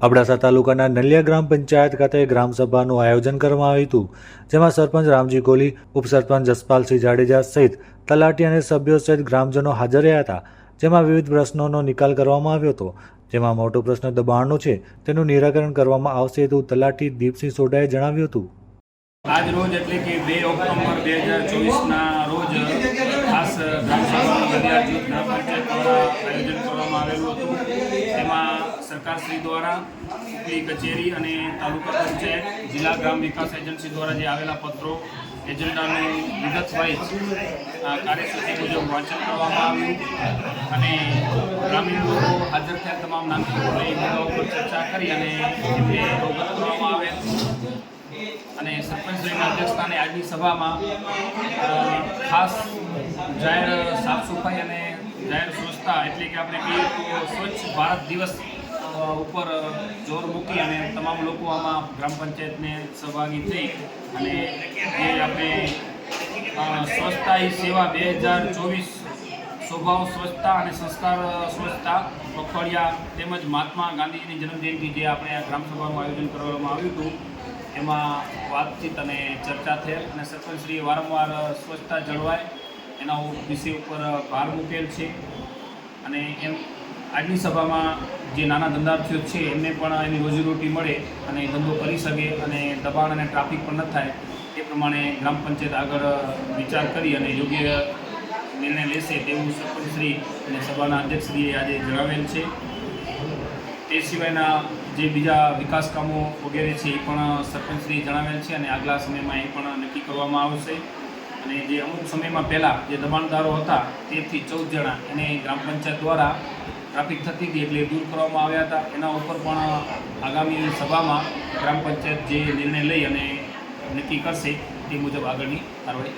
અબડાસા તાલુકાના નલિયા ગ્રામ પંચાયત ખાતે ગ્રામસભાનું આયોજન કરવામાં આવ્યું હતું, જેમાં સરપંચ રામજી કોલી, ઉપસરપંચ જસપાલસિંહ જાડેજા સહિત તલાટી અને સભ્યો સહિત ગ્રામજનો હાજર રહ્યા હતા, જેમાં વિવિધ પ્રશ્નોનો નિકાલ કરવામાં આવ્યો હતો, જેમાં મોટો પ્રશ્ન દબાણનો છે તેનું નિરાકરણ કરવામાં આવશે તેવું તલાટી દીપસિંહ સોઢાએ જણાવ્યું હતું. આજ રોજ એટલે કે 2 ઓક્ટોબર 2024ના રોજ ખાસ ગ્રામસભાનું નલિયા જૂથ ગ્રામ પંચાયત દ્વારા આયોજન કરવામાં આવેલું હતું. તેમાં સરકારશ્રી દ્વારા ઉપલી કચેરી અને તાલુકા પંચાયત જિલ્લા ગ્રામ વિકાસ એજન્સી દ્વારા જે આવેલા પત્રો એજન્ડાનું વિગતવાઇઝ કાર્યસૂચિ મુજબ વાંચન કરવામાં આવ્યું અને ગ્રામીણ લોકો હાજર થયા તમામ નાગરિકોને એ મુદ્દાઓ પર ચર્ચા કરી અને એમને અવગત કરવામાં આવેલ અને સરપંચશ્રીના અધ્યક્ષસ્થાને આજની સભામાં ખાસ જાહેર સાફ સફાઈ અને જાહેર સ્વચ્છતા એટલે કે આપણે કહીએ તો સ્વચ્છ ભારત દિવસ ઉપર જોર મૂકી અને તમામ લોકો આમાં ગ્રામ પંચાયતને સહભાગી થઈ અને જે આપણે સ્વચ્છતા હી સેવા 2024 સ્વભાવ સ્વચ્છતા અને સંસ્કાર સ્વચ્છતા પખવાડિયા તેમજ મહાત્મા ગાંધીજીની જન્મજયંતિ જે આપણે આ ગ્રામસભાનું આયોજન કરવામાં આવ્યું હતું એમાં વાતચીત અને ચર્ચા થયેલ અને સરપંચશ્રીએ વારંવાર સ્વચ્છતા જળવાય એના વિષય ઉપર ભાર મૂકેલ છે અને આજની સભામાં જે નાના ધંધાર્થીઓ છે એમને પણ એની રોજીરોટી મળે અને ધંધો કરી શકે અને દબાણ અને ટ્રાફિક પણ ન થાય એ પ્રમાણે ગ્રામ પંચાયત આગળ વિચાર કરી અને યોગ્ય નિર્ણય લેશે તેવું સરપંચશ્રી અને સભાના અધ્યક્ષશ્રીએ આજે જણાવેલ છે. તે સિવાયના જે બીજા વિકાસ કામો વગેરે છે એ પણ સરપંચશ્રીએ જણાવેલ છે અને આગલા સમયમાં એ પણ નક્કી કરવામાં આવશે અને જે અમુક સમયમાં પહેલાં જે દબાણદારો હતા 13 થી 14 જણા એને ગ્રામ પંચાયત દ્વારા ટ્રાફિક થતી હતી એટલે દૂર કરવામાં આવ્યા હતા. એના ઉપર પણ આગામી સભામાં ગ્રામ પંચાયત જે નિર્ણય લઈ અને નક્કી કરશે તે મુજબ આગળની કાર્યવાહી